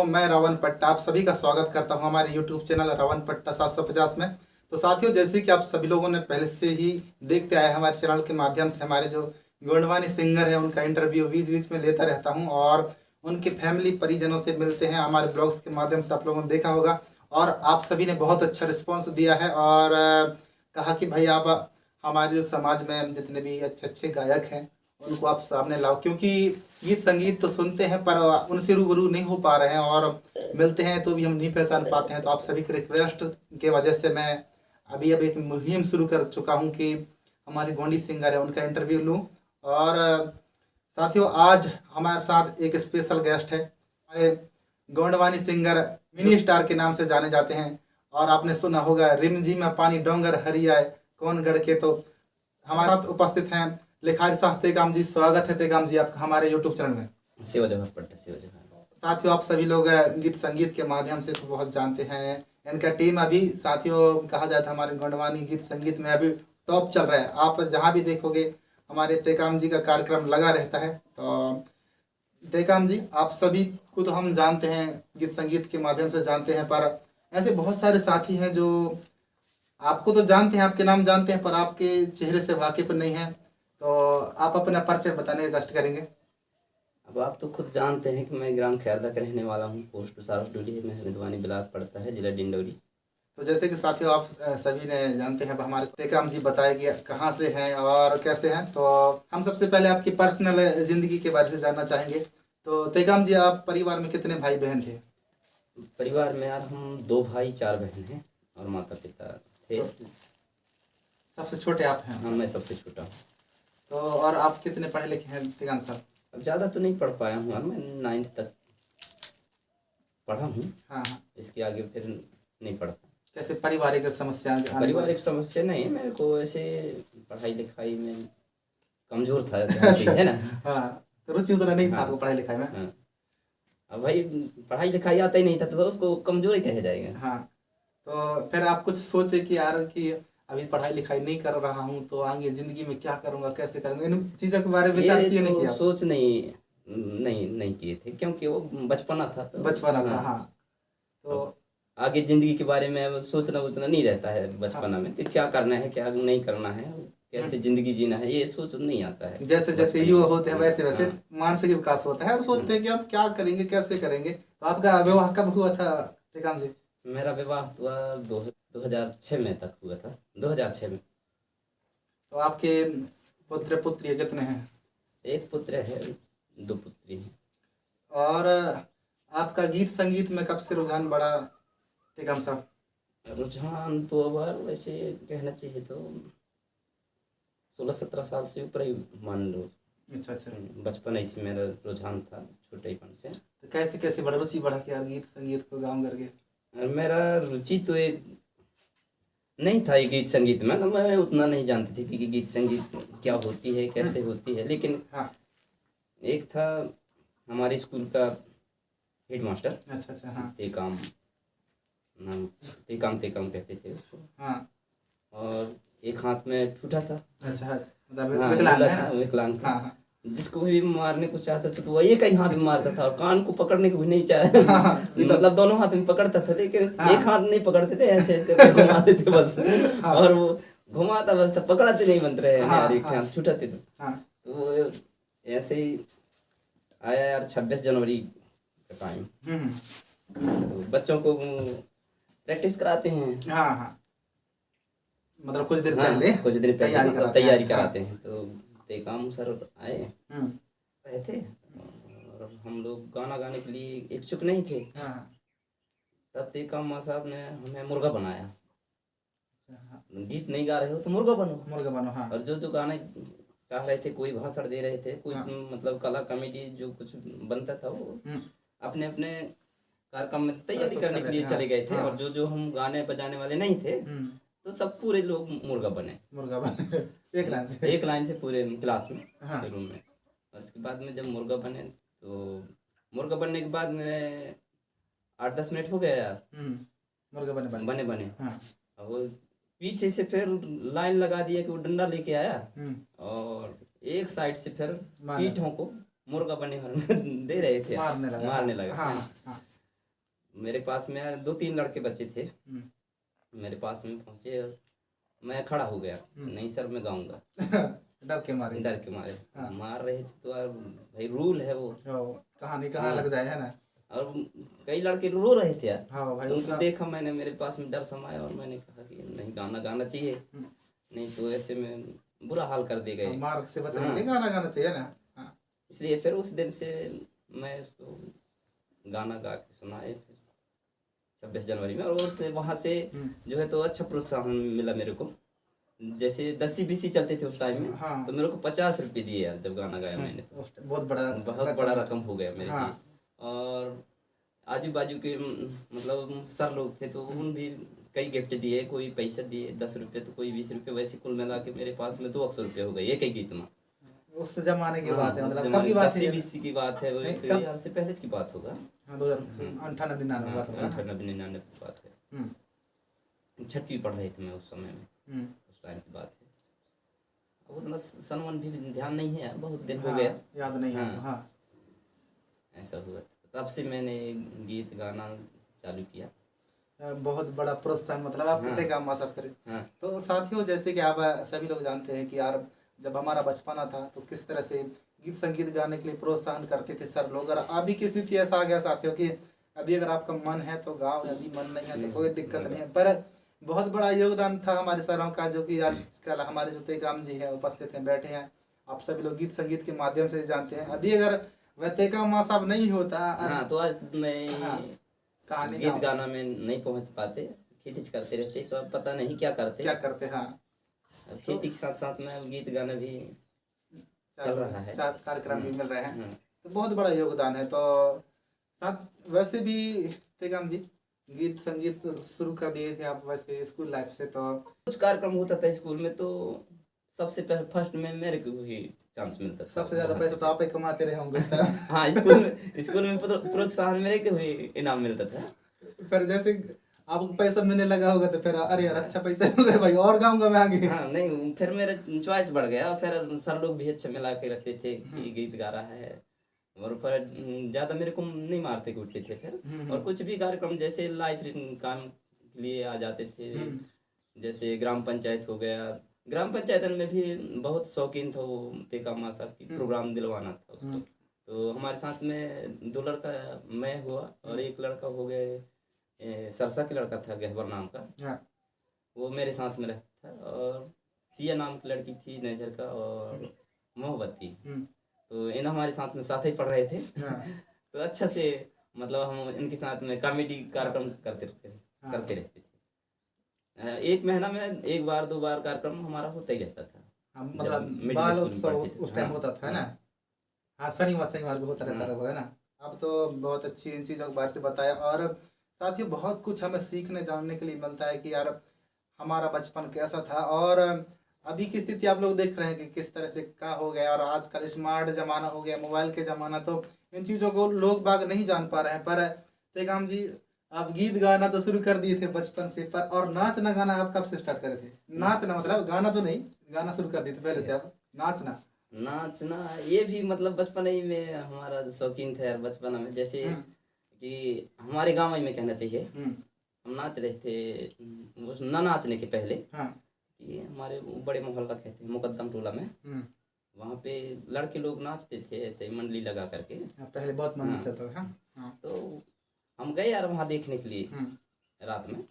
मैं रावण पट्टा आप सभी का स्वागत करता हूं हमारे YouTube चैनल रावण पट्टा 750 में। तो साथियों, जैसे कि आप सभी लोगों ने पहले से ही देखते आए हमारे चैनल के माध्यम से हमारे जो गोंडवानी सिंगर है उनका इंटरव्यू बीच बीच में लेता रहता हूं और उनके फैमिली परिजनों से मिलते हैं। हमारे ब्लॉग्स के माध्यम से आप लोगों ने देखा होगा और आप सभी ने बहुत अच्छा रिस्पॉन्स दिया है और कहा कि भाई आप हमारे जो समाज में जितने भी अच्छे अच्छे गायक हैं उनको आप सामने लाओ, क्योंकि गीत संगीत तो सुनते हैं पर उनसे रूबरू नहीं हो पा रहे हैं और मिलते हैं तो भी हम नहीं पहचान पाते हैं। तो आप सभी के रिक्वेस्ट के वजह से मैं अभी एक मुहिम शुरू कर चुका हूं कि हमारे गोंडी सिंगर है उनका इंटरव्यू लूं। और साथियों, आज हमारे साथ एक स्पेशल गेस्ट है। हमारे गोंडवानी सिंगर मिनी स्टार के नाम से जाने जाते हैं और आपने सुना होगा रिमझिम में पानी डोंगर हरियाए कौन गढ़ के। तो हमारे साथ उपस्थित हैं लिखारी साहब तेगाम जी। स्वागत है तेगाम जी आपका हमारे यूट्यूब चैनल में। सेवा जगह पट्टा सेवा जगह। साथियों, आप सभी लोग गीत संगीत के माध्यम से तो बहुत जानते हैं। इनका टीम अभी साथियों कहा जाता है हमारे गोंडवानी गीत संगीत में अभी टॉप चल रहा है। आप जहाँ भी देखोगे हमारे तेकाम जी का कार्यक्रम लगा रहता है। तो तेकाम जी, आप सभी को तो हम जानते हैं, गीत संगीत के माध्यम से जानते हैं, पर ऐसे बहुत सारे साथी हैं जो आपको तो जानते हैं, आपके नाम जानते हैं, पर आपके चेहरे से वाकिफ नहीं है। तो आप अपना परिचय बताने का कष्ट करेंगे। अब आप तो खुद जानते हैं कि मैं ग्राम खैरदा का रहने वाला हूँ। पोस्ट सारस डोली में रिदवानी ब्लॉक पड़ता है, जिला डिंडौरी। तो जैसे कि साथियों आप सभी ने जानते हैं, हमारे तेकाम जी बताए कि कहाँ से हैं और कैसे हैं। तो हम सबसे पहले आपकी पर्सनल जिंदगी के बारे में जानना चाहेंगे। तो तेकाम जी, आप परिवार में कितने भाई बहन थे? परिवार में यार हम 2 भाई 4 बहन हैं और माता पिता थे। सबसे छोटे आप हैं? हाँ, मैं सबसे छोटा हूँ। तो और आप कितने पढ़े लिखे हैं तेगाम साहब? अब ज़्यादा तो नहीं पढ़ पाया हूँ, मैं 9th तक पढ़ा हूँ। हाँ हाँ, इसके आगे फिर नहीं पढ़ पाया। कैसे पारिवारिक समस्या? पारिवारिक समस्या नहीं, मेरे को ऐसे पढ़ाई लिखाई में कमज़ोर था अच्छा, है ना। हाँ, तो रुचि उतना नहीं था हाँ, आपको पढ़ाई लिखाई में? हाँ। अब भाई पढ़ाई लिखाई आता ही नहीं था तो उसको कमजोरी कहा जाएगा। हाँ, तो फिर आप कुछ सोचे कि यार कि अभी पढ़ाई लिखाई नहीं कर रहा हूँ तो आगे जिंदगी में क्या करूँगा, कैसे करूँगा, इन चीज़ों के बारे में विचार किए नहीं किया? सोच नहीं किए थे, क्योंकि वो बचपना था। तो बचपना था, हाँ। तो आगे जिंदगी के बारे में सोचना नहीं रहता है बचपना में कि क्या करना है क्या नहीं करना है, कैसे जिंदगी जीना है, ये सोच नहीं आता है। जैसे जैसे युवा होते हैं वैसे वैसे मानसिक विकास होता है और सोचते हैं कि अब क्या करेंगे कैसे करेंगे। तो आपका विवाह कब हुआ था तेकाम जी? मेरा विवाह हुआ 2006 में तक हुआ था, 2006 में। तो आपके पुत्र पुत्री कितने हैं? एक पुत्र है, 2 पुत्री हैं। और आपका गीत संगीत में कब से रुझान बढ़ा तेकाम साहब? रुझान तो अब वैसे कहना चाहिए तो 16-17 साल से ऊपर ही मान लो। अच्छा अच्छा, बचपन ऐसे मेरा रुझान था छोटेपन से। तो कैसे कैसे बढ़ा रुचि बढ़ा कि यार गीत संगीत को गाँव करके? और मेरा रुचि तो एक नहीं था गीत संगीत में, मैं उतना नहीं जानती थी कि गीत संगीत क्या होती है कैसे होती है। लेकिन हाँ, एक था हमारे स्कूल का हेड मास्टर। अच्छा अच्छा, हाँ तेकाम कहते थे उसको। हाँ, और एक हाथ में ठूठा था। अच्छा, मतलब हाँ, विकलांग है? विकलांग था। हाँ हाँ, जिसको भी मारने को चाहता था तो वही एक ही हाथ में मारता था और कान को पकड़ने को भी नहीं चाहे। मतलब दोनों हाथ में पकड़ता था, लेकिन एक हाथ नहीं पकड़ते थे, ऐसे ऐसे करके घुमाते थे बस। और वो घुमाता बस था, पकड़ाते नहीं बन रहे यार, एक हाथ छुटाते थे। तो वो ऐसे ही आया यार 26 जनवरी का टाइम। तो बच्चों को प्रैक्टिस कराते हैं। हाँ हाँ, मतलब कुछ दिन पहले तैयारी कराते हैं। तो तेकाम सर आए रहे थे और हम लोग गाना गाने के लिए इच्छुक नहीं थे। तब तेकाम माँ साहब ने हमें मुर्गा बनाया। गीत नहीं गा रहे हो तो मुर्गा बनो। हाँ। और जो गाने चाह रहे थे, कोई भाषण दे रहे थे, कोई मतलब कला कमेटी जो कुछ बनता था वो अपने अपने कार्यक्रम में तैयारी करने के लिए चले गए थे। और जो हम गाने बजाने वाले नहीं थे तो सब पूरे लोग मुर्गा बने एक लाइन से पूरे क्लास में, रूम में। और इसके बाद में जब मुर्गा बने तो मुर्गा बनने के बाद में 8-10 मिनट हो गया यार, मुर्गा बने। अब वो पीछे से फिर लाइन लगा दिया कि वो डंडा लेके आया और एक साइड से फिर पीठों को मुर्गा बने दे रहे थे, मारने लगा। मेरे पास में 2-3 लड़के बच्चे थे, मेरे पास में पहुंचे और मैं खड़ा हो गया, नहीं सर मैं गाऊंगा। डर के मारे। डर के मारे मार रहे थे तो यार भाई रूल है वो, कहानी कहाँ लग जाए, है ना। और कई लड़के रो रहे थे यार। हाँ भाई, तो उनको देखा मैंने, मेरे पास में डर समाया और मैंने कहा कि नहीं गाना गाना चाहिए, नहीं तो ऐसे में बुरा हाल कर दे गए। मार से बचने के लिए गाना गाना चाहिए ना। हाँ। इसलिए फिर उस दिन से मैं उसको गाना गा के सुनाए फिर 26 जनवरी में, और से वहाँ से जो है तो अच्छा प्रोत्साहन मिला मेरे को। जैसे 10-20 चलते थे उस टाइम में। हाँ। तो मेरे को 50 रुपये दिए यार जब गाना गाया मैंने, तो बहुत बड़ा रकम हो गया मेरे हाँ। लिए। और आजू बाजू के मतलब सर लोग थे तो उन भी कई गिफ्ट दिए, कोई पैसा दिए 10 रुपये तो कोई 20 रुपये, वैसे कुल मिला के मेरे पास में 200 रुपये हो गए एक एक गीत में। उस जमाने की बात है, उस मतलब जमाने कब की बात है? 80-20 की बात है, वो कब? यार से पहले की बात होगा। हाँ, 2098-99 बात होगा। 98-99 की बात है। 6वीं पढ़ रही थी मैं उस समय में, उस टाइम की बात है। अब उतना सन वन भी ध्यान नहीं है यार, बहुत दिन हो गया, याद नहीं है। हाँ। ऐसा हुआ, तब से मैंने गीत गाना चालू किया। बहुत बड़ा प्रोत्साहन, मतलब आप कितने काम माफ करें। तो साथियों, जैसे कि आप सभी लोग जानते हैं कि यार जब हमारा बचपना था तो किस तरह से गीत संगीत गाने के लिए प्रोत्साहन करते थे सर लोग। और अभी की स्थिति ऐसा आ गया साथियों कि अभी अगर आपका मन है तो गाओ, यदि मन नहीं है तो कोई दिक्कत नहीं है। पर बहुत बड़ा योगदान था हमारे सरों का, जो कि आजकल हमारे जो तेकाम जी है उपस्थित हैं, बैठे हैं, आप सभी लोग गीत संगीत के माध्यम से जानते हैं। यदि अगर वह तेकाम माँ साहब नहीं होता तो आज मैं कहानी गीत गाना में नहीं पहुंच पाते, खेती करते रहते तो अब पता नहीं क्या करते। हाँ। खेती के साथ साथ में गीत गाना भी चल रहा है, 4 कार्यक्रम भी मिल रहे हैं, तो बहुत बड़ा योगदान है। तो साथ वैसे भी तेगाम जी गीत संगीत शुरू कर दिए थे आप वैसे स्कूल लाइफ से, तो कुछ कार्यक्रम होता था स्कूल में तो सबसे फर्स्ट में मेरे को ही चांस मिलता था। सबसे ज्यादा पैसा तो आप ही कमाते रहे होंगे उस टाइम। हाँ, स्कूल में प्रोत्साहन मेरे को ही इनाम मिलता था। फिर जैसे आपको पैसा मिलने लगा होगा तो फिर अरे यार अच्छा पैसा मिल रहा है भाई, और गाऊंगा मैं आगे। हाँ, नहीं फिर मेरा चॉइस बढ़ गया, फिर सर लोग भी अच्छा मिला के रखते थे कि गीत गा रहा है, और पर ज्यादा मेरे को नहीं मारते कूटते थे फिर। और कुछ भी कार्यक्रम जैसे लाइफ काम के लिए आ जाते थे, जैसे ग्राम पंचायत हो गया, ग्राम पंचायत में भी बहुत शौकीन था वो तेका माँ साहब की, प्रोग्राम दिलवाना था उसको। तो हमारे साथ में 2 लड़का मैं हुआ और एक लड़का हो गए सरसा के लड़का था गहबर नाम का, वो मेरे साथ में रहता था, और सिया नाम की लड़की थी नजर का, और मोहब्बती, तो इन हमारे साथ में साथ ही पढ़ रहे थे। तो अच्छा से मतलब हम इनके साथ में कॉमेडी कार्यक्रम करते रहते थे। 1 महीना में 1 बार 2 बार कार्यक्रम हमारा होता ही रहता था। मतलब बाल उत्सव उस टाइम होता था ना। हाँ, शनिवार को होता रहता होगा ना। अब तो बहुत अच्छी इन चीज़ों के बारे से बताया, और साथ ही बहुत कुछ हमें सीखने जानने के लिए मिलता है कि यार हमारा बचपन कैसा था, और अभी की स्थिति आप लोग देख रहे हैं कि किस तरह से क्या हो गया। और आजकल स्मार्ट ज़माना हो गया, मोबाइल के ज़माना, तो इन चीज़ों को लोग बाग नहीं जान पा रहे हैं। पर तेगाम जी आप गीत गाना तो शुरू कर दिए थे बचपन से, पर और नाचना गाना आप कब से स्टार्ट करे थे? नाचना मतलब गाना तो नहीं, गाना शुरू कर दिए थे पहले से आप? नाचना ये भी मतलब बचपन ही में हमारा शौकीन था यार। बचपन में जैसे कि हमारे गाँव में कहना चाहिए, हम नाच रहे थे वो ना नाचने के पहले, कि हमारे बड़े मोहल्ला कहते हैं मुकद्दम टोला में, वहाँ पे लड़के लोग नाचते थे ऐसे मंडली लगा करके। पहले बहुत मंडली चलता था। तो हम गए यार वहाँ देखने के लिए रात में,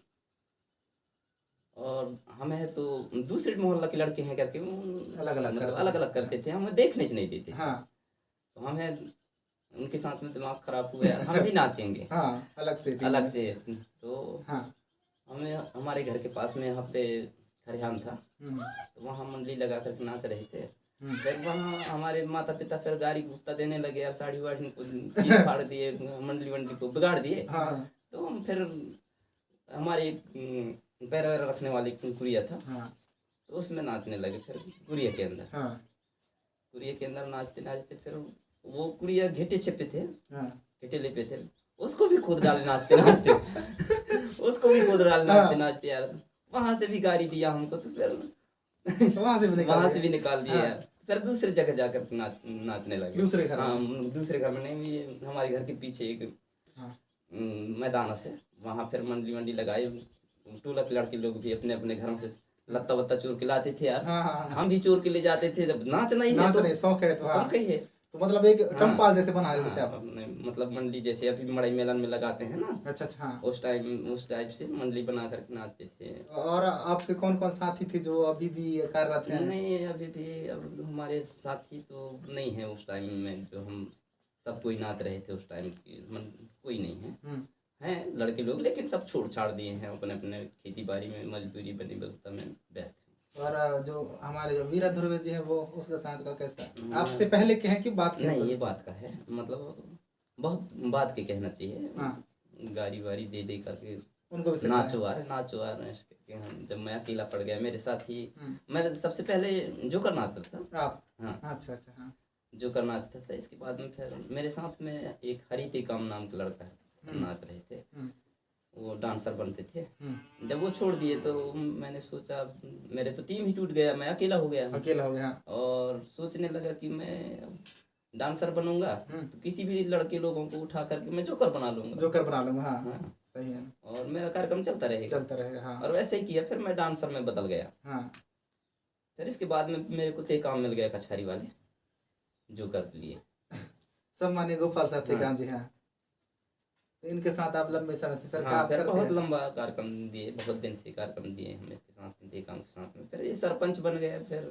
और हमें तो दूसरे मोहल्ला के लड़के हैं करके अलग अलग करते थे, हमें देखने से नहीं देते। तो हमें उनके साथ में दिमाग खराब हुआ यार, हम भी नाचेंगे अलग से। तो हमें हमारे घर के पास में यहाँ पे खरिहान था, तो वहाँ मंडली लगा करके नाच रहे थे। फिर वहाँ हमारे माता पिता फिर गाड़ी गुप्ता देने लगे यार, साड़ी वाड़ी को चीज फाड़ दिए, मंडली को बिगाड़ दिए। तो हम फिर हमारे पैर वैर रखने वाली गुड़िया था, तो उसमें नाचने लगे। फिर गुड़िया के अंदर नाचते नाचते फिर वो गुड़िया घेटे छिपे थे, घेटे लेपे थे, उसको भी खुद डाले नाचते नाचते उसको भी खुद डाले नाचते नाचते यार। वहां से भी गाड़ी दिया हमको, तो फिर वहां से भी निकाल दिया यार। फिर दूसरी जगह जाकर नाचने लगे, दूसरे घर में नहीं, हमारे घर के पीछे एक मैदान से वहाँ फिर मंडी मंडी लगाई। टोला के लड़के लोग भी अपने अपने घरों से लत्ता वत्ता चोर के लाते थे यार। हाँ हाँ हाँ। हम भी चोर के ले जाते थे। जब नाचना ही है नाच तो नहीं शौक है तो हाँ। शौक ही है। तो मतलब एक हाँ, टम्पाल जैसे बना लेते थे हाँ, आप। अपने मतलब मंडी जैसे अभी मड़ई मेलन में लगाते हैं ना, अच्छा अच्छा हाँ। उस टाइप से मंडली बना करके नाचते थे। और आपके कौन कौन साथी थे जो अभी भी कार्यरत हैं? नहीं, अभी भी अब हमारे साथी तो नहीं है उस टाइम में जो हम सब कोई नाच रहे थे उस टाइम की कोई नहीं है। हैं लड़के लोग, लेकिन सब छोड़ छाड़ दिए हैं, अपने अपने खेती बाड़ी में मजदूरी बनी व्यवस्था में व्यस्त हैं। और जो हमारे जो वीरा ध्रुव जी है वो उसका साथ का कैसा है? आपसे पहले के हैं कि बात के हैं? नहीं, ये बात का है, मतलब बहुत बात के कहना चाहिए। हाँ। गाड़ी वाड़ी दे दे करके उनको भी नाचो आ रहे हैं। जब मैं अकेला पड़ गया, मेरे साथ ही मैं सबसे पहले जोकर नाचता था। आप? हाँ, अच्छा अच्छा हाँ। जोकर नाचता था। इसके बाद में फिर मेरे साथ में एक हरी काम नाम का लड़का है, नाच रहे थे, वो डांसर बनते थे। जब वो छोड़ दिए तो मैंने सोचा मेरे तो टीम ही टूट गया, मैं अकेला हो गया। अकेला हो गया। और सोचने लगा कि मैं डांसर बनूंगा तो किसी भी लड़के लोगों को उठा करके मैं जोकर बना लूंगा। जोकर बना लूंगा हाँ, हाँ। सही है। और मेरा कार्यक्रम चलता रहेगा हाँ। और वैसे ही किया, फिर मैं डांसर में बदल गया। हाँ। फिर इसके बाद में मेरे को काम मिल गया कछारी वाले जोकर के लिए। सब माने गोपाल साथी काम जी हाँ। तो इनके साथ आप लंबे समय से फिर काम करते बहुत हैं? लंबा कार्यक्रम दिए, बहुत दिन से कार्यक्रम दिए हम इसके साथ में, देकाम के साथ में। फिर ये सरपंच बन गए, फिर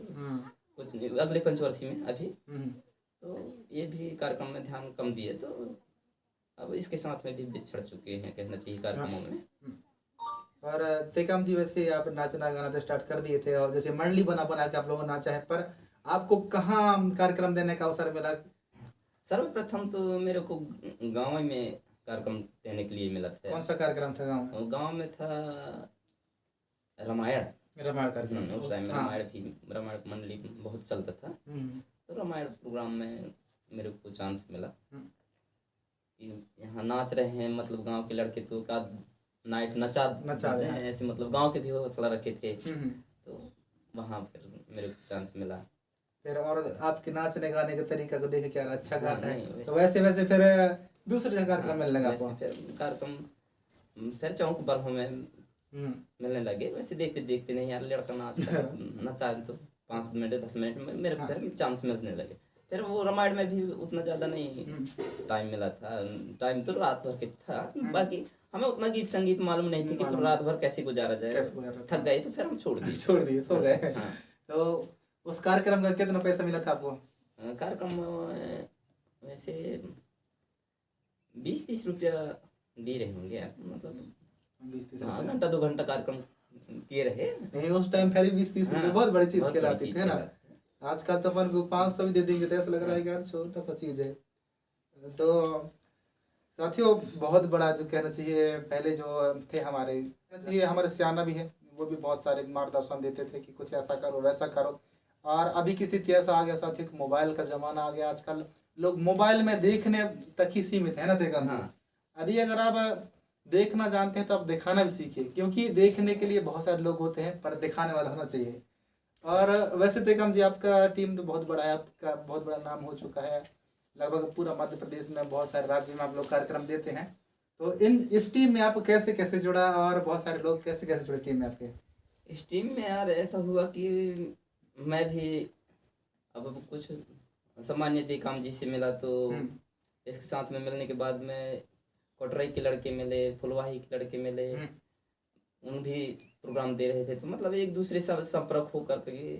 कुछ नहीं, अगले पंचवर्षीय में अभी तो ये भी कार्यक्रम में ध्यान कम दिए, तो अब इसके साथ में भी बिछड़ चुके हैं कहना चाहिए कार्यक्रमों में। और तेकाम जी वैसे आप नाचना गाना तो स्टार्ट कर दिए थे, और जैसे मंडली बना बना के आप लोगों ने नाचा है, पर आपको कहाँ कार्यक्रम देने का अवसर मिला? सर्वप्रथम तो मेरे को गाँव में कार्यक्रम देने के लिए मिला था। कौन सा कार्यक्रम था गाँव में? गाँव में था रामायण कार्यक्रम। उस टाइम में हाँ। रामायण मंडली बहुत चलता था। तो रामायण प्रोग्राम में मेरे को चांस मिला कि यहाँ नाच रहे हैं, मतलब गांव के लड़के तो का नाइट नचा रहे हैं। ऐसे, मतलब गांव के भी हौसला रखे थे। तो वहाँ फिर मेरे को चांस मिला। फिर और आपके नाचने गाने के तरीका को देख के यार अच्छा गाता है, नहीं, तो वैसे फिर दूसरे जगह कार्यक्रम मिलने लगा आपको? फिर कार्यक्रम फिर चौक पर हमें मिलने लगे। वैसे देखते देखते नहीं यार, लड़का नचा तो 5 मिनट 10 मिनट में मेरे को फिर चांस मिलने लगे। फिर वो रामायण में भी उतना ज़्यादा नहीं टाइम मिला था। टाइम तो रात भर के था, बाकी हमें उतना गीत संगीत मालूम नहीं थी कि रात भर कैसे गुजारा जाए। थक गए तो फिर हम छोड़ दिए सो गए। तो उस कार्यक्रम का कितना पैसा मिला था आपको? कार्यक्रम वैसे 20-30 रुपया दे रहे होंगे यार, मतलब 20-30 हाँ, घंटा 2 घंटा कार्यक्रम किए रहे। नहीं उस टाइम फिर 20-30 रुपये बहुत बड़ी चीज कहलाती थी ना। आजकल तो अपन को 500 भी दे देंगे तो ऐसा लग रहा है कि यार छोटा सा चीज है। तो साथियों बहुत बड़ा जो कहना चाहिए, पहले जो थे हमारे कहना चाहिए हमारे सियाना भी है, वो भी बहुत सारे मार्गदर्शन देते थे कि कुछ ऐसा करो वैसा करो। और अभी की स्थिति ऐसा आ गया साथियों, मोबाइल का जमाना आ गया, आजकल लोग मोबाइल में देखने तक ही सीमित है ना। देखा यदि अगर आप देखना जानते हैं तो आप दिखाना भी सीखिए, क्योंकि देखने के लिए बहुत सारे लोग होते हैं पर दिखाने वाला होना चाहिए। और वैसे तेकम जी आपका टीम तो बहुत बड़ा है, आपका बहुत बड़ा नाम हो चुका है, लगभग पूरा मध्य प्रदेश में बहुत सारे राज्य में आप लोग कार्यक्रम देते हैं। तो इस टीम में आप कैसे कैसे जुड़ा, और बहुत सारे लोग कैसे कैसे जुड़े टीम में आपके? इस टीम में यार ऐसा हुआ कि मैं भी अब कुछ सामान्य तेकाम जी से मिला, तो इसके साथ में मिलने के बाद में कोटराई के लड़के मिले, फुलवाही के लड़के मिले, उन भी प्रोग्राम दे रहे थे। तो मतलब एक दूसरे से संपर्क हो करके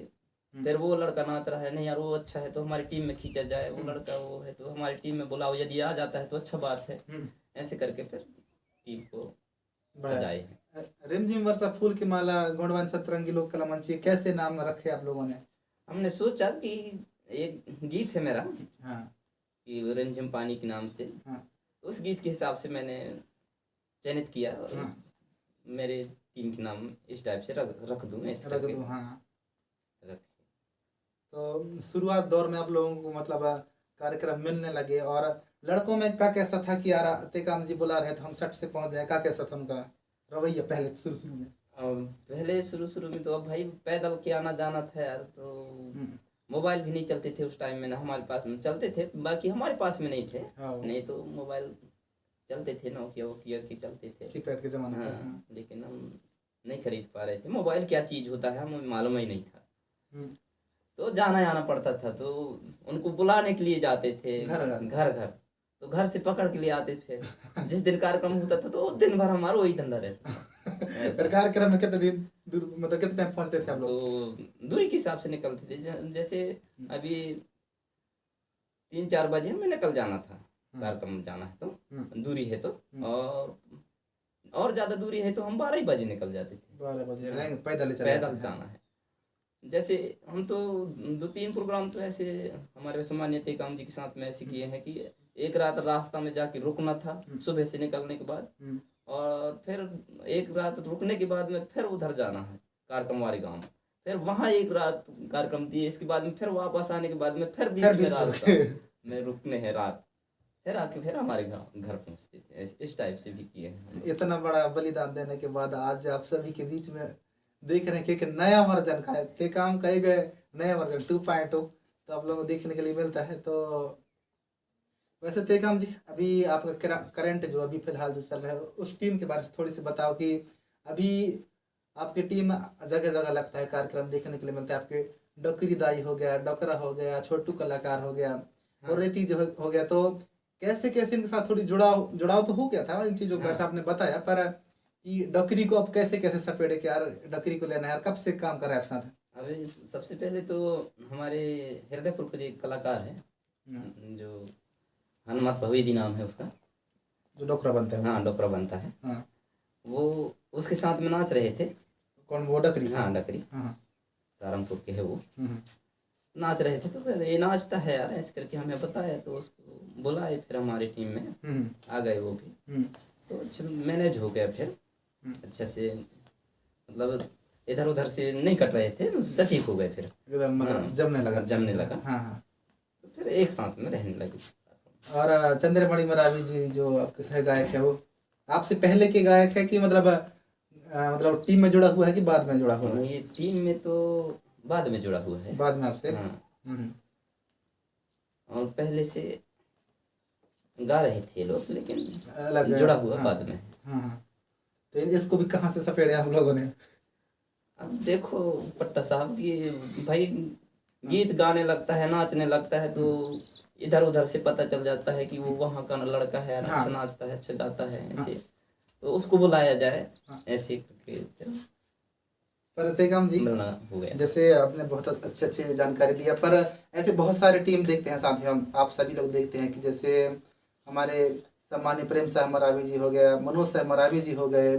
फिर वो लड़का नाच रहा है, नहीं यार वो अच्छा है तो हमारी टीम में खींचा जाए, वो लड़का वो है तो हमारी टीम में बुलाओ, यदि आ जाता है तो अच्छा बात है। ऐसे करके फिर टीम को सजाए हैं। रिमझिम वर्षा फूल की माला गोंडवानी सतरंगी लोक कला मंच, कैसे नाम रखे आप लोगों ने? हमने सोचा कि एक गीत है मेरा हाँ। कि रिमझिम पानी के नाम से, हाँ। उस गीत के हिसाब से मैंने चयनित किया और मेरे टीम के नाम इस टाइप से रख दूँ हाँ। तो शुरुआत दौर में आप लोगों को मतलब कार्यक्रम मिलने लगे, और लड़कों में क्या कैसा था कि यार तेकाम जी बुला रहे तो हम सट से पहुंच जाए, क्या कैसा था उनका रवैया पहले शुरू में? पहले शुरू में तो अब भाई पैदल के आना जाना था यार, तो मोबाइल भी नहीं चलते थे उस टाइम में ना, हमारे पास में चलते थे, बाकी हमारे पास में नहीं थे। नहीं तो मोबाइल चलते थे, नोकिया वोकिया के चलते थे। कीपैड के जमाने में। हाँ, लेकिन हम नहीं खरीद पा रहे थे। मोबाइल क्या चीज़ होता है हमें मालूम ही नहीं था, हम्म, तो जाना आना पड़ता था। तो उनको बुलाने के लिए जाते थे घर घर। घर घर, तो घर से पकड़ के ले आते थे। जिस दिन कार्यक्रम होता था तो दिन भर हमारा वही धंधा रहता था। ऐसा। फिर कार्यक्रम में कितने दिन दूर, मतलब कितने टाइम पहुंचते थे आप लोग? तो दूरी के हिसाब से निकलते थे। जैसे अभी 3-4 बजे हमें निकल जाना था, कार्यक्रम में जाना है तो दूरी है तो, और ज़्यादा दूरी है तो हम 12 ही बजे निकल जाते थे। 12 बजे रहेंगे, पैदल ही चले पैदल जाते हैं। जाना है। जैसे हम तो 2-3 प्रोग्राम तो ऐसे हमारे सम्मानीय टेकाम जी के साथ में ऐसे किए हैं कि एक रात रास्ता में जाके रुकना था सुबह से निकलने के बाद, और फिर एक रात रुकने के बाद में फिर उधर जाना है कार्यक्रम वाले गाँव में, फिर वहाँ एक रात कार्यक्रम दिए, इसके बाद में फिर वापस आने के बाद में फिर बीच में रास्ता में रुकने हैं रात, फिर आके फिर हमारे घर पहुँचते थे। इस टाइप से भी किए हैं हम। इतना बड़ा बलिदान देने के बाद आज आप सभी के बीच में देख रहे हैं कि एक नया वर्जन का है, ते काम कहे गए नया वर्जन 2.0 तो आप लोगों को देखने के लिए मिलता है। तो वैसे तेकाम जी, अभी आपका करंट जो अभी फिलहाल जो चल रहा है उस टीम के बारे में थोड़ी सी बताओ कि अभी आपकी टीम जगह जगह लगता है, कार्यक्रम देखने के लिए मिलता है। आपके डोकरी दाई हो गया, डोकरा हो गया, छोटू कलाकार हो गया, और रेती जो हो गया, तो कैसे कैसे इनके साथ थोड़ी जुड़ाव तो हो गया था इन चीज़ों के बारे में आपने बताया, पर ये डोकरी को अब कैसे कैसे सपेटे कि यार डोकरी को लेना है यार, कब से काम कर रहा है आपके साथ? अभी सबसे पहले तो हमारे हृदयपुर के एक कलाकार है जो हनुमत भवेदी नाम है उसका, जो डोकरा बनता है। हाँ, डोकरा बनता है। हाँ, वो उसके साथ में नाच रहे थे। कौन वो डकरी? हाँ, डकरी, हाँ, सहारनपुर के है वो। नाच रहे थे तो फिर ये नाचता है यार ऐसे करके हमें बताया, तो उसको बुलाए फिर हमारी टीम में आ गए वो भी। तो अच्छा मैनेज हो गया फिर अच्छे से, मतलब इधर उधर से नहीं कट रहे थे, सटीक हो गए फिर एकदम मतलब जमने लगा। हाँ हाँ, तो फिर एक साथ में रहने लगे। और चंद्रमणि मरावी जी जो आपके सह गायक है, वो आपसे पहले के गायक है कि मतलब टीम में जुड़ा हुआ है कि बाद में जुड़ा हुआ है? ये टीम में तो बाद में जुड़ा हुआ है। बाद में आपसे? हाँ। और पहले से गा रहे थे लोग, लेकिन अलग जुड़ा हुआ हाँ, बाद में। हाँ, तो इसको भी कहाँ से सपेड़े हम लोगों ने? अब देखो पट्टा साहब की भाई गीत गाने लगता है, नाचने लगता है, तो इधर उधर से पता चल जाता है कि वो वहाँ का लड़का है, अच्छा नाचता है, अच्छा गाता है, ऐसे तो उसको बुलाया जाए ऐसे करके पर तेगम जी हो गया। जैसे आपने बहुत अच्छे अच्छे जानकारी दिया, पर ऐसे बहुत सारे टीम देखते हैं साथ ही हम आप सभी लोग देखते हैं कि जैसे हमारे सम्मानीय प्रेम साहब मरावी जी हो गया, मनोज साहब मरावी जी हो गए,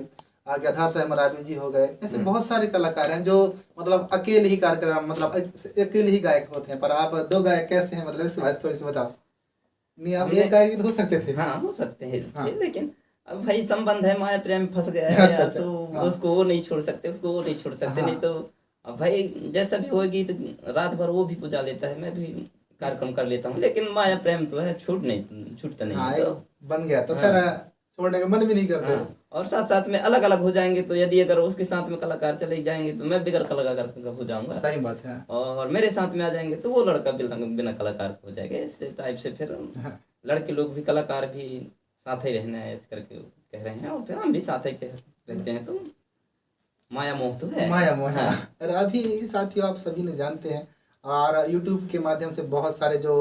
आगे आधार साहब मरावी जी हो गए, ऐसे बहुत सारे कलाकार हैं जो मतलब अकेले ही कार्यक्रम मतलब अकेले ही गायक होते हैं। पर आप 2 गायक कैसे हैं, मतलब इसके बारे में थोड़ी सी बताओ। नहीं आप एक गायक भी तो हो सकते थे। हाँ, हो सकते हैं लेकिन अब भाई संबंध है, माया प्रेम फंस गया है अच्छा, यार, तो उसको वो नहीं छोड़ सकते, उसको वो नहीं छोड़ सकते। नहीं तो अब भाई जैसा भी होगी तो रात भर वो भी पुजा लेता है, मैं भी कार्यक्रम कर लेता हूँ, लेकिन माया प्रेम तो है, छूटता नहीं है। तो बन गया तो फिर छोड़ने का मन भी नहीं करते। और साथ साथ में अलग अलग हो जाएंगे, तो यदि अगर उसके साथ में कलाकार चले जाएंगे तो मैं बिगड़ कलाकार हो जाऊंगा। सही बात है। और मेरे साथ में आ जाएंगे तो वो लड़का बिना कलाकार हो जाएगा। इस टाइप से फिर लड़के लोग भी कलाकार भी साथ ही रहना है इस करके कह रहे हैं, और फिर हम भी साथ ही रहते हैं। तो माया मोह तो है, माया मोह है। और अभी साथियों आप सभी ने जानते हैं, और यूट्यूब के माध्यम से बहुत सारे जो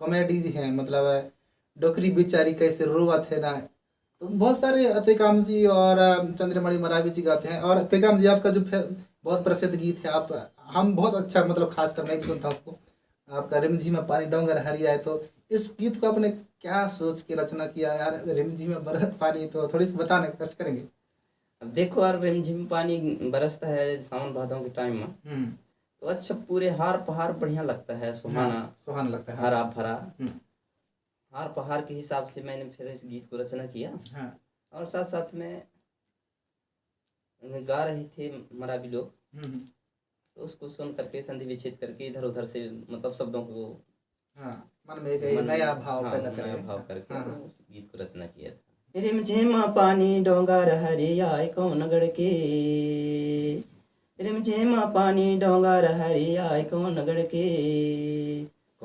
कॉमेडीज हैं, मतलब डोकरी बेचारी कैसे रोवत है ना, तो बहुत सारे अतेकाम जी और चंद्रमणि मरावी जी गाते हैं। और अतेकाम जी आपका जो बहुत प्रसिद्ध गीत है, आप हम बहुत अच्छा मतलब खास कर मैं भी सुनता हूँ उसको, आपका रिमझिम में पानी डोंगर हरिया है। तो इस गीत को आपने क्या सोच के रचना किया यार, रिमझिम में बरस पानी, तो थोड़ी सी बताने का कष्ट करेंगे। अब देखो यार, रिमझिम पानी बरसता है सावन भादों के टाइम में, तो अच्छा पूरे हार पहाड़ बढ़िया लगता है, सुहाना लगता है, हरा भरा हार पहाड़ के हिसाब से मैंने फिर इस गीत को रचना किया। और साथ साथ में गा रहे थे मरावी लोग, तो उसको सुन करके संधि विच्छेद करके इधर उधर से मतलब शब्दों को मन में एक नया भाव पैदा करके उस गीत को रचना किया था। रिमझिम पानी डोंगर हरियाय कौन गढ़ के, रिमझिम पानी डोंगर हरियाय कौन गढ़ के,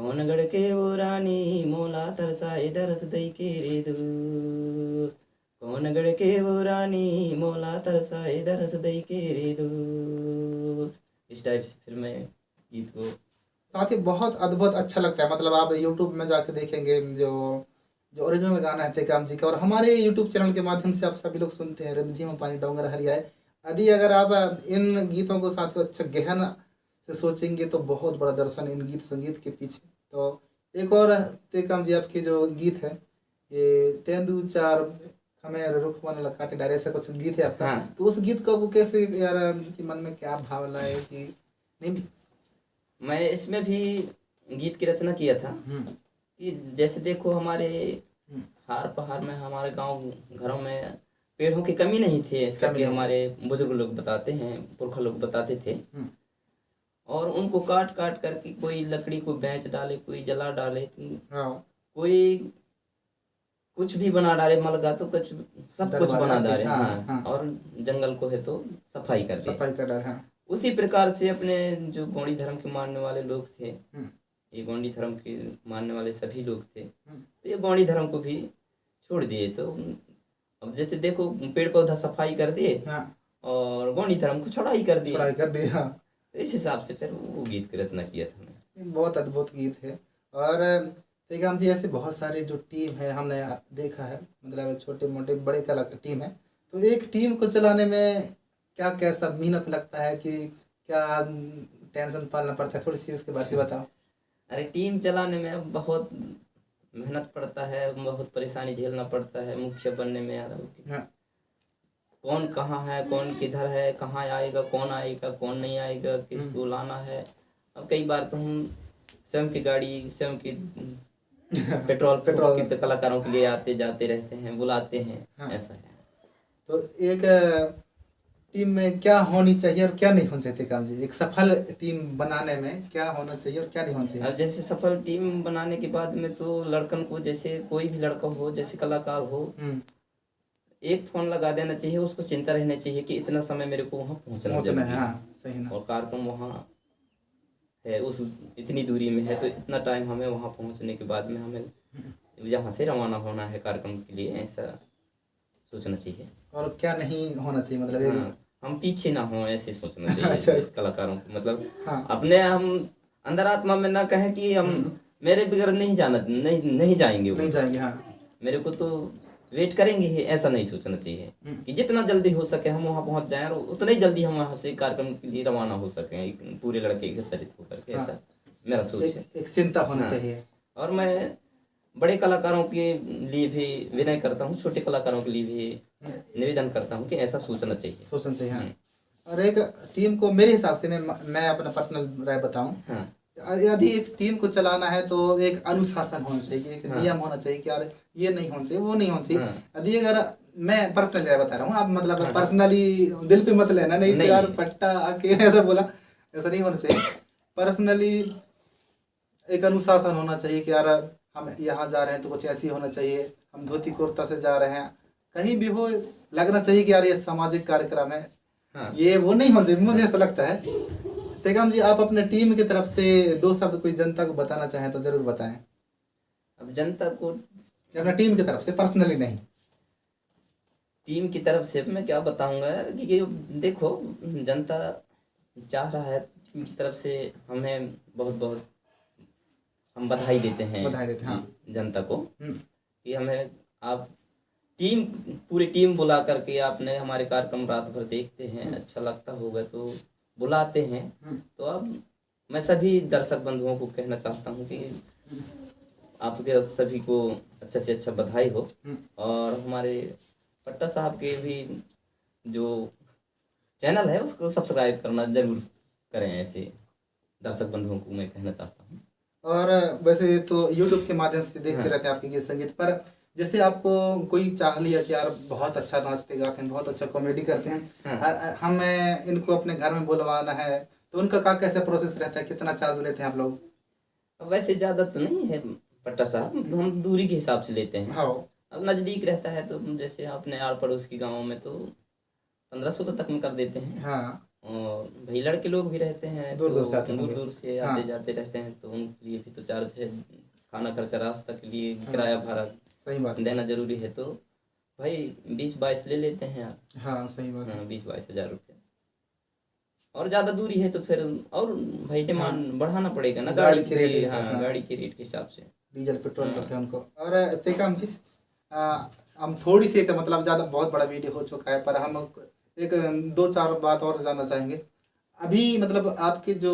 कौन गढ़ के वो रानी मोला तरसाए दरस दई के रे दोस्त, कौन गढ़ के वो रानी मोला तरसाए दरस दई के रे दोस्त। इस टाइप से फिर मैं गीत को साथ ही बहुत अद्भुत अच्छा लगता है। मतलब आप यूट्यूब में जाके देखेंगे जो जो ओरिजिनल गाना है टेकाम जी का, और हमारे यूट्यूब चैनल के माध्यम से आप सभी लोग सुनते हैं रिमझिम पानी डोंगर हरियाए। यदि अगर आप इन गीतों को साथ में अच्छा गहन से सोचेंगे तो बहुत बड़ा दर्शन इन गीत संगीत के पीछे। तो एक और टेकाम जी आपके जो गीत है ये तेंदू चार हमें रुख मन लकाटे डारे, ऐसा कुछ गीत है आपका। हाँ। तो उस गीत को आपको कैसे यार कि मन में क्या भाव लाए कि नहीं? मैं इसमें भी गीत की रचना किया था कि जैसे देखो हमारे हार पहाड़ में हमारे गांव घरों में पेड़ों की कमी नहीं थी, इस करके हमारे बुजुर्ग लोग बताते हैं, पुरखा लोग बताते थे। और उनको काट काट करके कोई लकड़ी को बेच डाले, कोई जला डाले, कोई कुछ भी बना डाले, मलगा तो कुछ सब कुछ बना डाले। हाँ। और जंगल को है तो सफाई कर दे, सफाई कर डाले। हाँ। उसी प्रकार से अपने जो गौड़ी धर्म के मानने वाले लोग थे, ये गौड़ी धर्म के मानने वाले सभी लोग थे, तो ये गौड़ी धर्म को भी छोड़ दिए। तो अब जैसे देखो पेड़ पौधा सफाई कर दिए और गौड़ी धर्म को छुड़ाई कर दिए। हाँ। तो इस हिसाब से फिर वो गीत की रचना किया था मैंने। बहुत अद्भुत गीत है। और टेकाम जी ऐसे बहुत सारे जो टीम है हमने देखा है, मतलब छोटे मोटे बड़े कला टीम है, तो एक टीम को चलाने में क्या कैसा मेहनत लगता है कि क्या टेंशन पालना पड़ता है, थोड़ी सी इसके बारे में बताओ। अरे टीम चलाने में बहुत मेहनत पड़ता है, बहुत परेशानी झेलना पड़ता है मुखिया बनने में यार। हाँ। कौन कहाँ है, कौन किधर है, कहाँ आएगा, कौन नहीं आएगा, किसको लाना है। अब कई बार तो हम स्वयं की गाड़ी, स्वयं की पेट्रोल के कलाकारों के लिए आते जाते रहते हैं, बुलाते हैं। हाँ। ऐसा है। तो एक टीम में क्या होनी चाहिए और क्या नहीं होना चाहिए टेकाम जी, एक सफल टीम बनाने में क्या होना चाहिए और क्या नहीं होना चाहिए? अब जैसे सफल टीम बनाने के बाद में तो लड़कन को, जैसे कोई भी लड़का हो, जैसे कलाकार हो, एक फोन लगा देना चाहिए, उसको चिंता रहना चाहिए कि इतना समय मेरे को वहाँ पहुँचना है। हाँ, सही ना। और कार्यक्रम वहाँ है, उस इतनी दूरी में है, तो इतना टाइम हमें वहाँ पहुँचने के बाद में हमें यहाँ से रवाना होना है कार्यक्रम के लिए, ऐसा सोचना चाहिए। और क्या नहीं होना चाहिए मतलब? हाँ, हम पीछे ना हो, ऐसे सोचना चाहिए। अच्छा। इस कलाकारों को मतलब हाँ। अपने हम अंदर आत्मा में ना कहें कि हम मेरे बगैर नहीं जाएंगे। हाँ। मेरे को तो वेट करेंगे ही, ऐसा नहीं सोचना चाहिए कि जितना जल्दी हो सके हम वहाँ पहुँच जाएं और उतना ही जल्दी हम वहाँ से कार्यक्रम के लिए रवाना हो सके, पूरे लड़के एकत्रित होकर के। ऐसा मेरा सोच है। एक चिंता होना चाहिए। और मैं बड़े कलाकारों के लिए भी विनय करता हूँ, छोटे कलाकारों के लिए भी निवेदन करता हूँ कि ऐसा सोचना चाहिए। हाँ। और एक टीम को मेरे हिसाब से मैं अपना पर्सनल राय बताऊं। हाँ। यदि एक टीम को चलाना है तो एक अनुशासन होना चाहिए, एक नियम होना चाहिए कि यार ये नहीं होना चाहिए, वो नहीं होना चाहिए। यदि अगर मैं पर्सनली राय बता रहा हूँ, आप मतलब पर्सनली दिल पे मत लेना, नहीं तो यार पट्टा आके ऐसा बोला, ऐसा नहीं होना चाहिए। पर्सनली एक अनुशासन होना चाहिए कि यार हम यहाँ जा रहे हैं तो कुछ ऐसी होना चाहिए, हम धोती कुर्ता से जा रहे हैं, कहीं भी हो लगना चाहिए कि यार ये सामाजिक कार्यक्रम है। हाँ। ये वो नहीं होना चाहिए, मुझे ऐसा लगता है। टेकाम जी आप अपने टीम की तरफ से 2 शब्द कोई जनता को बताना चाहें तो जरूर बताएं। अब जनता को अपना टीम की तरफ से, पर्सनली नहीं, टीम की तरफ से मैं क्या बताऊंगा यार कि देखो जनता चाह रहा है, टीम की तरफ से हमें बहुत बहुत हम बधाई देते हैं। हाँ। जनता को कि हमें आप पूरी टीम बुला करके आपने हमारे कार्यक्रम रात भर देखते हैं, अच्छा लगता होगा तो बुलाते हैं। तो अब मैं सभी दर्शक बंधुओं को कहना चाहता हूँ कि आपके सभी को अच्छा से अच्छा बधाई हो, और हमारे पट्टा साहब के भी जो चैनल है उसको सब्सक्राइब करना जरूर करें, ऐसे दर्शक बंधुओं को मैं कहना चाहता हूँ। और वैसे तो YouTube के माध्यम से देखते रहते हैं आपके गीत संगीत, पर जैसे आपको कोई चाह लिया कि यार बहुत अच्छा नाचते गाते हैं, बहुत अच्छा कॉमेडी करते हैं, हमें इनको अपने घर में बुलवाना है, तो उनका क्या कैसा प्रोसेस रहता है, कितना चार्ज लेते हैं आप लोग? वैसे ज़्यादा तो नहीं है पट्टा साहब, हम दूरी के हिसाब से लेते हैं। हाँ। अब नज़दीक रहता है तो जैसे अपने आड़ पड़ोस के गाँव में तो 1500 तक में कर देते हैं। हाँ। और भाई लड़के लोग भी रहते हैं, दूर दूर से आते दूर होंगे। दूर से हाँ। आते जाते रहते हैं, तो उनके लिए भी तो चार्ज है, खाना खर्चा रास्ता के लिए किराया भाड़ा सही बात है। देना जरूरी है। तो भाई 20-22 ले लेते हैं आप। हाँ सही बात है। हाँ 20-22 हज़ार रुपये। और ज़्यादा दूरी है तो फिर और भाई डिमांड बढ़ाना पड़ेगा ना गाड़ी गाड़ी के रेट के की। हिसाब से, हाँ हाँ। गाड़ी के रेट के हिसाब से। डीजल पेट्रोल हाँ। करते हैं उनको। और तेकाम जी, हम थोड़ी सी एक मतलब ज़्यादा बहुत बड़ा वीडियो हो चुका है, पर हम एक 2-4 बात और जानना चाहेंगे। अभी मतलब आपके जो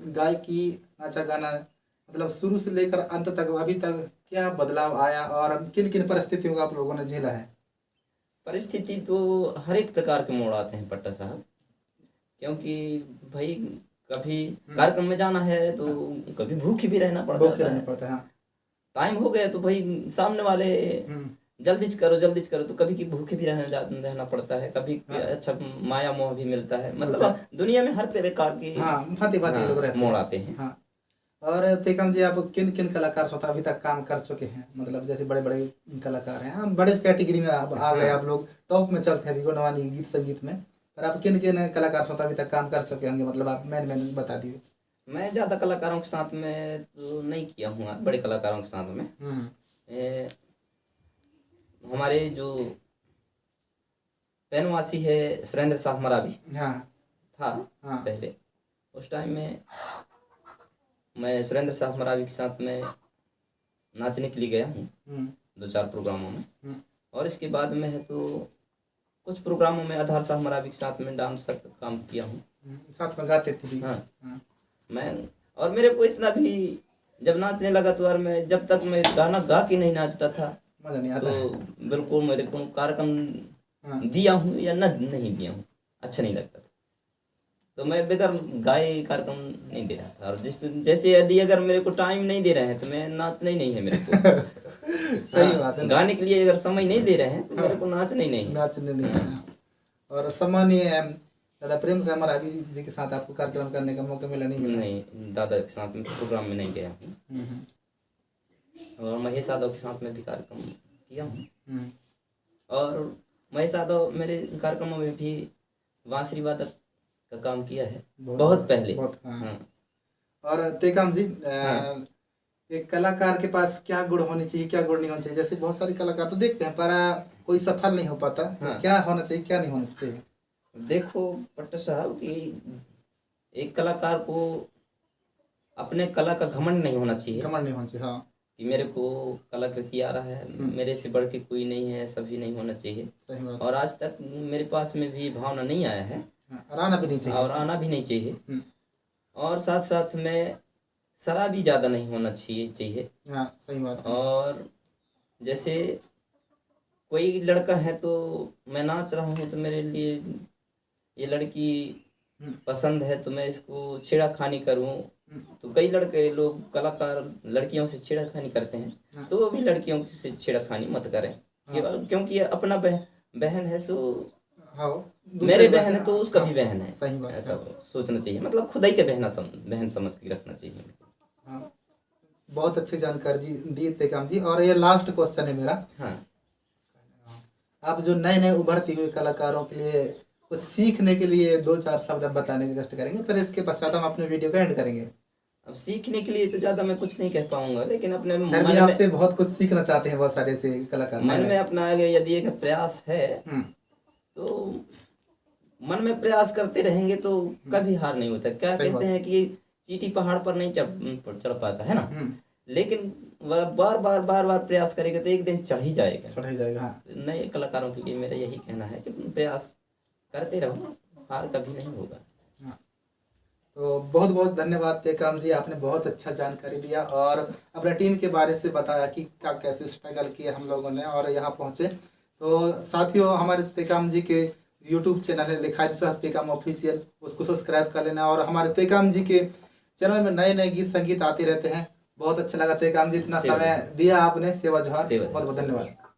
गायकी नाचा गाना मतलब शुरू से लेकर अंत तक अभी तक क्या बदलाव आया और किन किन परिस्थितियों का आप लोगों ने झेला है? परिस्थिति तो हर एक प्रकार के मोड़ आते हैं पट्टा साहब, क्योंकि भाई कभी कार्यक्रम में जाना है तो कभी भूखे भी रहना पड़ भूखे जाता रहना है। पड़ता है। हाँ। टाइम हो गया तो भाई सामने वाले हम्म। जल्दी से करो तो कभी की भूखे भी रहना पड़ता है, कभी अच्छा माया मोह भी मिलता है। मतलब दुनिया में हर प्रकार के हाँ भांति भांति लोग रहते मोड़ हैं। आते हैं। हाँ। और तेकम जी, आप किन किन कलाकार से अभी तक काम कर चुके हैं? मतलब जैसे बड़े बड़े कलाकार हैं, हम बड़े कैटेगरी में आप आ गए, आप लोग टॉप में चलते हैं अभी गुणवानी गीत संगीत में, पर आप किन किन कलाकार से अभी तक काम कर चुके होंगे? मतलब आप मैन बता दिए। मैं ज़्यादा कलाकारों के साथ में तो नहीं किया हूँ, बड़े कलाकारों के साथ में। हमारे जो पैनवासी है सुरेंद्र साहब मरावी हाँ था हाँ। पहले, उस टाइम में मैं सुरेंद्र साहब मरावी के साथ में नाचने के लिए गया हूँ 2-4 प्रोग्रामों में। और इसके बाद में है तो कुछ प्रोग्रामों में आधार साहब मरावी के साथ में डांसर का काम किया हूँ। साथ में गाते थे भी। हाँ। हाँ। मैं और मेरे को इतना भी जब नाचने लगा तो यार मैं जब तक मैं गाना गा के नहीं नाचता था मजा नहीं आता तो बिल्कुल मेरे को कार्यक्रम दिया हूँ या नहीं दिया हूँ अच्छा नहीं लगता था। तो मैं बगैर गाए कार्यक्रम नहीं दे रहा था। और जैसे यदि अगर मेरे को टाइम नहीं दे रहे हैं तो मैं नाचना ही नहीं है मेरे को। सही बात है। गाने के लिए अगर समय नहीं दे रहे हैं तो मेरे को नाचना ही नहीं है। नाचने नहीं है। और सम्मानीय दादा प्रेम से मरावी जी के साथ आपको कार्यक्रम करने का मौका मिला? नहीं, दादा के साथ में प्रोग्राम में नहीं गया हूँ। और महेश यादव के साथ में भी कार्यक्रम किया हूँ। और महेश यादव मेरे कार्यक्रमों में भी बांसुरी वादक का काम किया है बहुत पहले। हाँ। और तेकाम जी, एक कलाकार के पास क्या गुण होने चाहिए, क्या गुण नहीं होना चाहिए? जैसे बहुत सारे कलाकार तो देखते हैं पर कोई सफल नहीं हो पाता, तो क्या होना चाहिए, क्या नहीं होना चाहिए? देखो पट्टा साहब कि एक कलाकार को अपने कला का घमंड नहीं होना चाहिए। घमंड नहीं होना चाहिए। हाँ। कि मेरे को कलाकृति आ रहा है, मेरे से बढ़ के कोई नहीं है, सभी नहीं होना चाहिए। सही बात। और आज तक मेरे पास में भी भावना नहीं आया है। और आना भी नहीं चाहिए। और आना भी नहीं चाहिए। और साथ साथ में शराबी ज़्यादा नहीं होना चाहिए। हाँ सही बात है। और जैसे कोई लड़का है तो मैं नाच रहा हूँ तो मेरे लिए ये लड़की पसंद है तो मैं इसको छेड़ाखानी करूँ, तो कई लड़के लोग कलाकार लड़कियों से छेड़ाखानी करते हैं, तो वो भी लड़कियों से छेड़ाखानी मत करें। क्योंकि ये अपना बहन है सो हाँ, मेरे बहन है तो उसका भी बहन है। सही बात। ऐसा सोचना चाहिए, मतलब खुदाई के बहन समझ के रखना चाहिए। हाँ, बहुत अच्छी जानकारी दी तेकाम जी। और ये लास्ट क्वेश्चन है मेरा। हाँ। आप जो नए नए उभरती हुई कलाकारों के लिए कुछ सीखने के लिए 2-4 शब्द बताने की कष्ट करेंगे, फिर इसके पश्चात हम अपने वीडियो का एंड करेंगे। अब सीखने के लिए तो ज़्यादा मैं कुछ नहीं कह पाऊंगा, लेकिन अपने फिर भी आपसे बहुत कुछ सीखना चाहते हैं बहुत सारे से कलाकार। मन में अपना अगर यदि एक प्रयास है तो मन में प्रयास करते रहेंगे तो कभी हार नहीं होता। क्या कहते हैं कि चींटी पहाड़ पर नहीं चढ़ पाता है ना, लेकिन वह बार बार प्रयास करेगा तो एक दिन चढ़ ही जाएगा। हाँ। नए कलाकारों के लिए मेरा यही कहना है कि प्रयास करते रहो, हार कभी नहीं होगा। तो बहुत बहुत धन्यवाद तेकाम जी, आपने बहुत अच्छा जानकारी दिया और अपने टीम के बारे से बताया कि क्या कैसे स्ट्रगल किया हम लोगों ने और यहाँ पहुँचे। तो साथियों, हमारे तेकाम जी के यूट्यूब चैनल है लिखा जिसका तेकाम ऑफिशियल, उसको सब्सक्राइब कर लेना। और हमारे तेकाम जी के चैनल में नए नए गीत संगीत आते रहते हैं। बहुत अच्छा लगा तेकाम जी, इतना समय दिया आपने। सेवा जोहार, बहुत बहुत धन्यवाद।